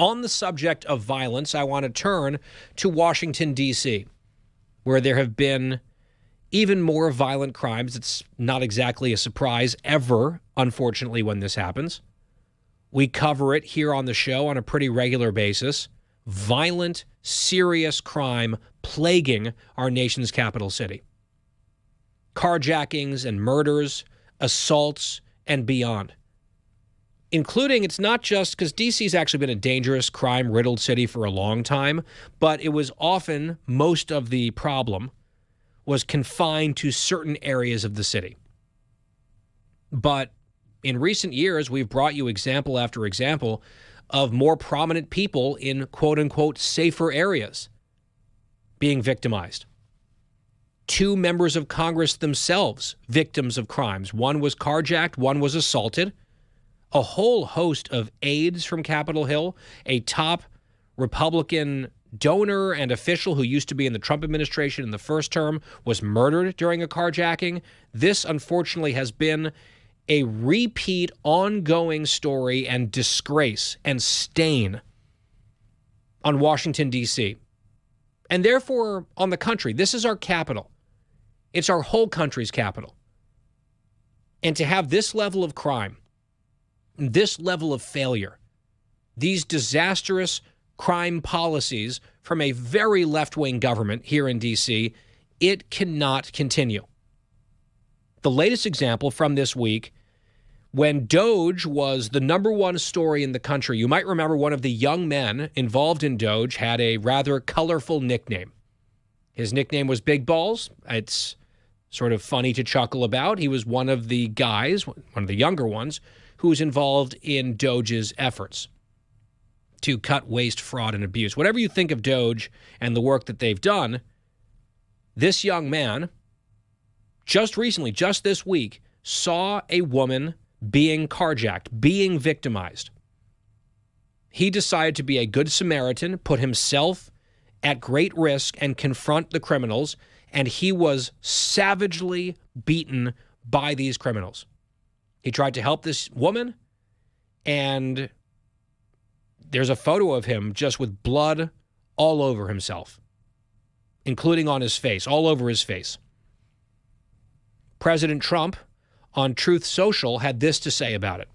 On the subject of violence, I want to turn to Washington, D.C., where there have been even more violent crimes. It's not exactly a surprise ever, unfortunately, when this happens. We cover it here on the show on a pretty regular basis. Violent, serious crime plaguing our nation's capital city. Carjackings and murders, assaults, and beyond. Including, it's not just because D.C.'s actually been a dangerous, crime-riddled city for a long time, but it was often, most of the problem was confined to certain areas of the city. But in recent years, we've brought you example after example of more prominent people in quote-unquote safer areas being victimized. 2 members of Congress themselves victims of crimes. One was carjacked, one was assaulted. A whole host of aides from Capitol Hill, a top Republican donor and official who used to be in the Trump administration in the first term was murdered during a carjacking. This, unfortunately, has been a repeat, ongoing story and disgrace and stain on Washington, D.C., and therefore on the country. This is our capital. It's our whole country's capital. And to have this level of crime, this level of failure, these disastrous crime policies from a very left-wing government here in D.C., it cannot continue. The latest example from this week, when DOGE was the #1 story in the country, you might remember one of the young men involved in DOGE had a rather colorful nickname. His nickname was Big Balls. It's sort of funny to chuckle about. He was one of the guys, one of the younger ones, who was involved in DOGE's efforts to cut waste, fraud, and abuse. Whatever you think of DOGE and the work that they've done, this young man, just recently, just this week, saw a woman being carjacked, being victimized. He decided to be a good Samaritan, put himself at great risk and confront the criminals, and he was savagely beaten by these criminals. He tried to help this woman, and there's a photo of him just with blood all over himself, including on his face, all over his face. President Trump on Truth Social had this to say about it.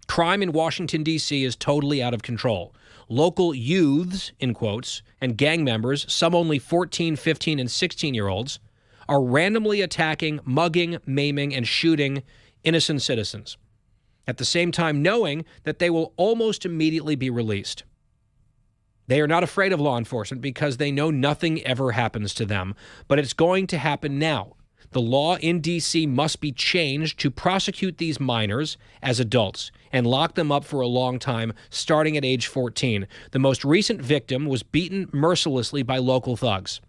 Crime in Washington, D.C. is totally out of control. Local youths, in quotes, and gang members, some only 14, 15, and 16-year-olds, are randomly attacking, mugging, maiming, and shooting innocent citizens, at the same time knowing that they will almost immediately be released. They are not afraid of law enforcement because they know nothing ever happens to them, but it's going to happen now. The law in D.C. must be changed to prosecute these minors as adults and lock them up for a long time, starting at age 14. The most recent victim was beaten mercilessly by local thugs.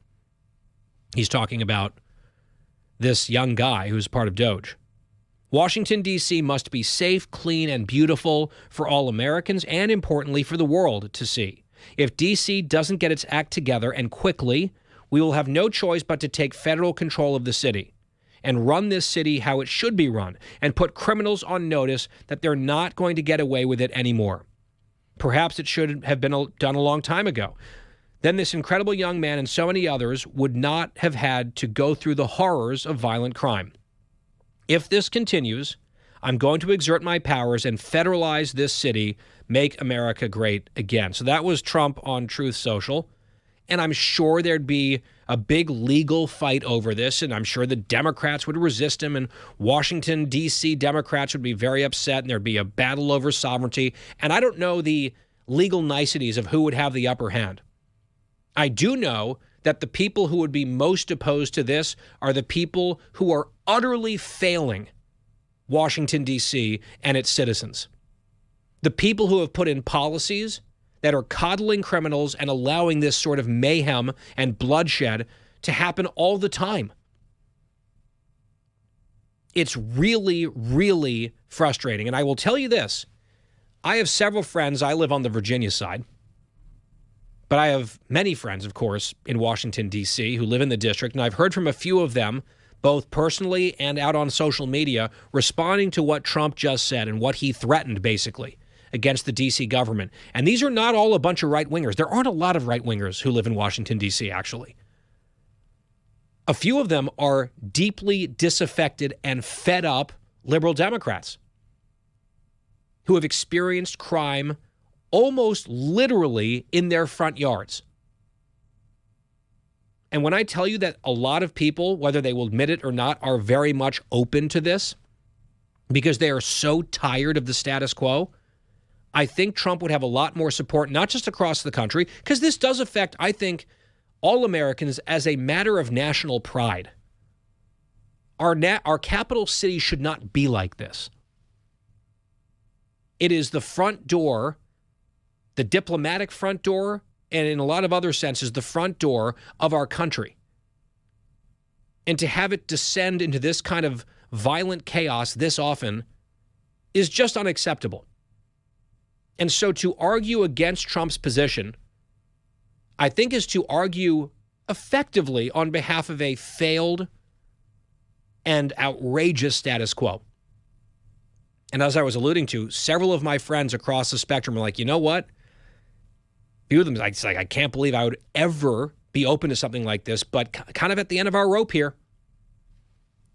He's talking about this young guy who's part of DOGE. Washington, D.C. must be safe, clean, and beautiful for all Americans and, importantly, for the world to see. If D.C. doesn't get its act together and quickly, we will have no choice but to take federal control of the city and run this city how it should be run and put criminals on notice that they're not going to get away with it anymore. Perhaps it should have been done a long time ago. Then this incredible young man and so many others would not have had to go through the horrors of violent crime. If this continues, I'm going to exert my powers and federalize this city, make America great again. So that was Trump on Truth Social. And I'm sure there'd be a big legal fight over this, and I'm sure the Democrats would resist him, and Washington, D.C. Democrats would be very upset, and there'd be a battle over sovereignty. And I don't know the legal niceties of who would have the upper hand. I do know that the people who would be most opposed to this are the people who are utterly failing Washington, D.C. and its citizens. The people who have put in policies that are coddling criminals and allowing this sort of mayhem and bloodshed to happen all the time. It's really, really frustrating. And I will tell you this. I have several friends. I live on the Virginia side. But I have many friends, of course, in Washington, D.C. who live in the district. And I've heard from a few of them, both personally and out on social media, responding to what Trump just said and what he threatened, basically, against the D.C. government. And these are not all a bunch of right-wingers. There aren't a lot of right-wingers who live in Washington, D.C., actually. A few of them are deeply disaffected and fed up liberal Democrats who have experienced crime almost literally in their front yards. And when I tell you that a lot of people, whether they will admit it or not, are very much open to this because they are so tired of the status quo, I think Trump would have a lot more support, not just across the country, because this does affect, I think, all Americans as a matter of national pride. Our capital city should not be like this. It is the front door, the diplomatic front door, and in a lot of other senses, the front door of our country. And to have it descend into this kind of violent chaos this often is just unacceptable. And so to argue against Trump's position, I think, is to argue effectively on behalf of a failed and outrageous status quo. And as I was alluding to, several of my friends across the spectrum are like, you know what? A few of them, it's like, I can't believe I would ever be open to something like this, but kind of at the end of our rope here.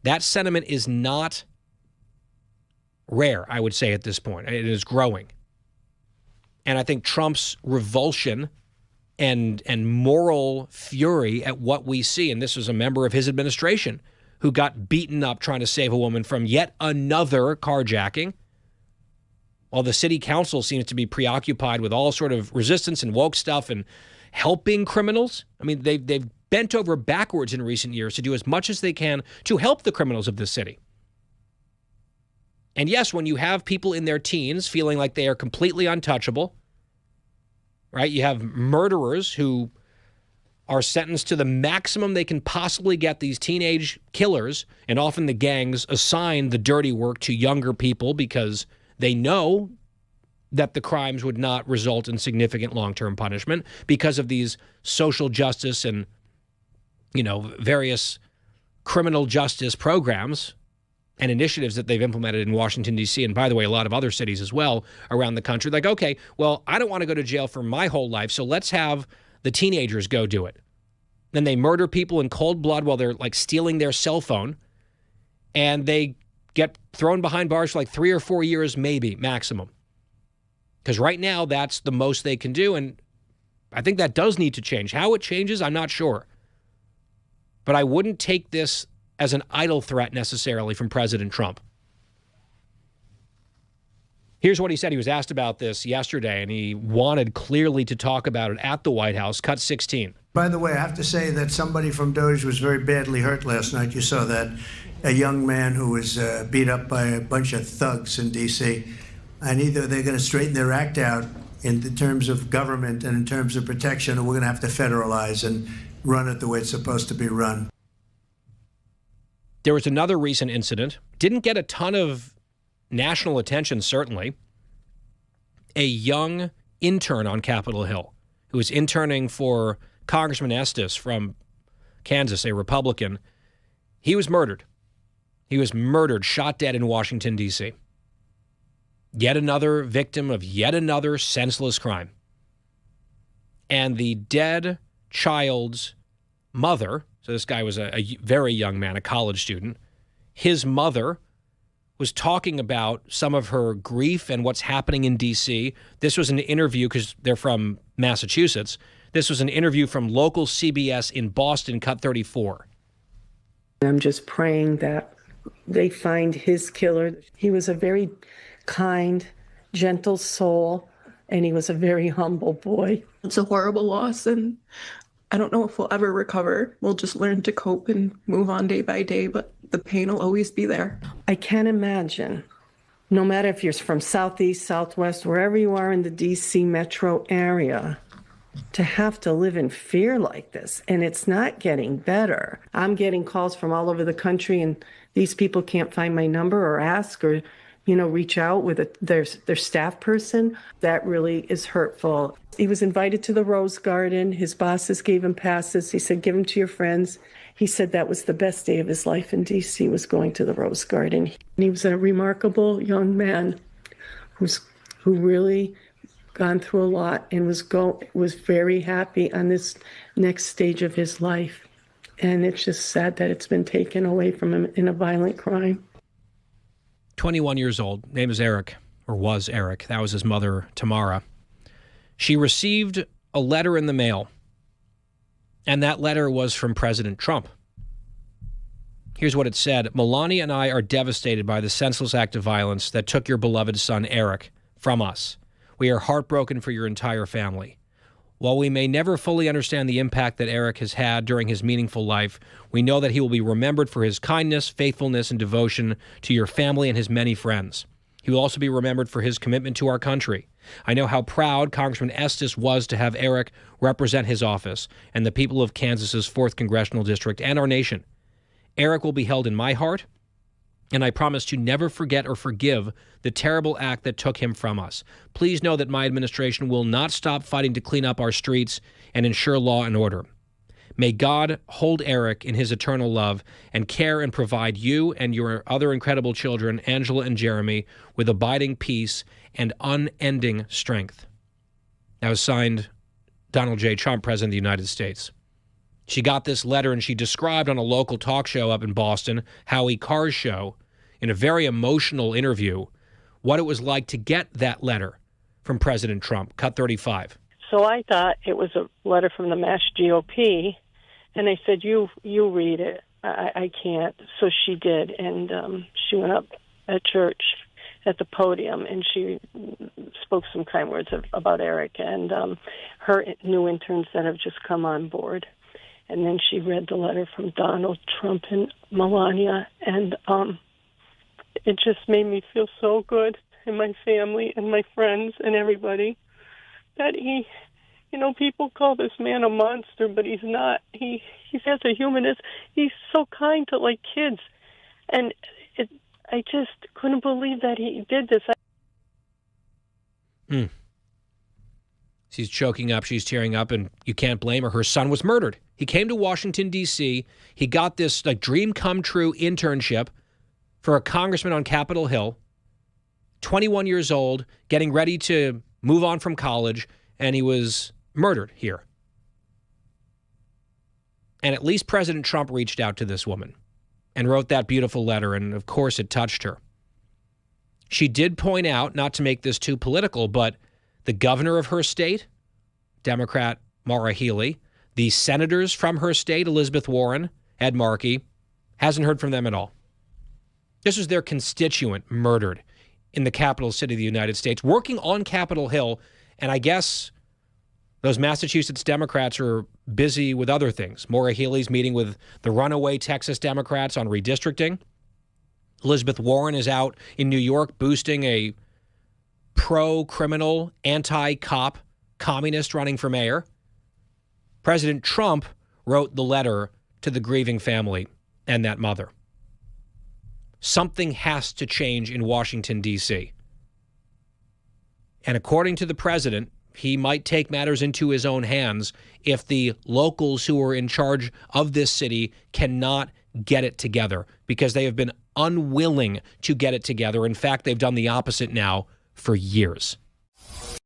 That sentiment is not rare, I would say, at this point. It is growing. And I think Trump's revulsion and moral fury at what we see, and this was a member of his administration who got beaten up trying to save a woman from yet another carjacking, while the city council seems to be preoccupied with all sort of resistance and woke stuff and helping criminals. I mean, they've bent over backwards in recent years to do as much as they can to help the criminals of this city. And yes, when you have people in their teens feeling like they are completely untouchable, right? You have murderers who are sentenced to the maximum they can possibly get, these teenage killers, and often the gangs assign the dirty work to younger people because they know that the crimes would not result in significant long-term punishment because of these social justice and, various criminal justice programs and initiatives that they've implemented in Washington, D.C., and by the way, a lot of other cities as well around the country. Like, okay, well, I don't want to go to jail for my whole life, so let's have the teenagers go do it. Then they murder people in cold blood while they're like stealing their cell phone, and they get thrown behind bars for like 3 or 4 years, maybe, maximum. Because right now, that's the most they can do, and I think that does need to change. How it changes, I'm not sure. But I wouldn't take this as an idle threat necessarily from President Trump. Here's what he said. He was asked about this yesterday, and he wanted clearly to talk about it at the White House. Cut 16. By the way, I have to say that somebody from DOGE was very badly hurt last night. You saw that. A young man who was beat up by a bunch of thugs in D.C. And either they're going to straighten their act out in the terms of government and in terms of protection, or we're going to have to federalize and run it the way it's supposed to be run. There was another recent incident. Didn't get a ton of national attention, certainly. A young intern on Capitol Hill who was interning for Congressman Estes from Kansas, a Republican. He was murdered. He was murdered, shot dead in Washington, D.C. Yet another victim of yet another senseless crime. And the dead child's mother, so this guy was a very young man, a college student, his mother was talking about some of her grief and what's happening in D.C. This was an interview, because they're from Massachusetts. This was an interview from local CBS in Boston, cut 34. I'm just praying that they find his killer. He was a very kind, gentle soul, and he was a very humble boy. It's a horrible loss, and I don't know if we'll ever recover. We'll just learn to cope and move on day by day, but the pain will always be there. I can't imagine, no matter if you're from Southeast, Southwest, wherever you are in the D.C. metro area, to have to live in fear like this. And it's not getting better. I'm getting calls from all over the country, and these people can't find my number or ask or, reach out with their staff person. That really is hurtful. He was invited to the Rose Garden. His bosses gave him passes. He said, give them to your friends. He said that was the best day of his life in D.C., was going to the Rose Garden. And he was a remarkable young man who's who really gone through a lot and was very happy on this next stage of his life. And it's just sad that it's been taken away from him in a violent crime. 21 years old, name is Eric, or was Eric. That was his mother, Tamara. She received a letter in the mail, and that letter was from President Trump. Here's what it said. Melania and I are devastated by the senseless act of violence that took your beloved son, Eric, from us. We are heartbroken for your entire family. While we may never fully understand the impact that Eric has had during his meaningful life, we know that he will be remembered for his kindness, faithfulness, and devotion to your family and his many friends. He will also be remembered for his commitment to our country. I know how proud Congressman Estes was to have Eric represent his office and the people of Kansas's 4th Congressional District and our nation. Eric will be held in my heart, and I promise to never forget or forgive the terrible act that took him from us. Please know that my administration will not stop fighting to clean up our streets and ensure law and order. May God hold Eric in his eternal love and care and provide you and your other incredible children, Angela and Jeremy, with abiding peace and unending strength. That was signed Donald J. Trump, President of the United States. She got this letter and she described on a local talk show up in Boston, Howie Carr's show, in a very emotional interview, what it was like to get that letter from President Trump. Cut 35. So I thought it was a letter from the Mass GOP, and they said, you read it. I can't. So she did, and she went up at church at the podium, and she spoke some kind words about Eric and her new interns that have just come on board. And then she read the letter from Donald Trump and Melania, and it just made me feel so good, and my family and my friends and everybody, that he, people call this man a monster, but he's not. He's as a human as he's so kind to kids, and I just couldn't believe that he did this. She's choking up, she's tearing up, and you can't blame her. Her son was murdered. He came to Washington, D.C. He got this dream come true internship for a congressman on Capitol Hill, 21 years old, getting ready to move on from college, and he was murdered here. And at least President Trump reached out to this woman and wrote that beautiful letter, and of course it touched her. She did point out, not to make this too political, but the governor of her state, Democrat Maura Healey, the senators from her state, Elizabeth Warren, Ed Markey, hasn't heard from them at all. This was their constituent murdered in the capital city of the United States, working on Capitol Hill, and I guess those Massachusetts Democrats are busy with other things. Maura Healey's meeting with the runaway Texas Democrats on redistricting. Elizabeth Warren is out in New York boosting a pro-criminal, anti-cop communist running for mayor. President Trump wrote the letter to the grieving family and that mother. Something has to change in Washington, D.C. And according to the president, he might take matters into his own hands if the locals who are in charge of this city cannot get it together, because they have been unwilling to get it together. In fact, they've done the opposite now for years.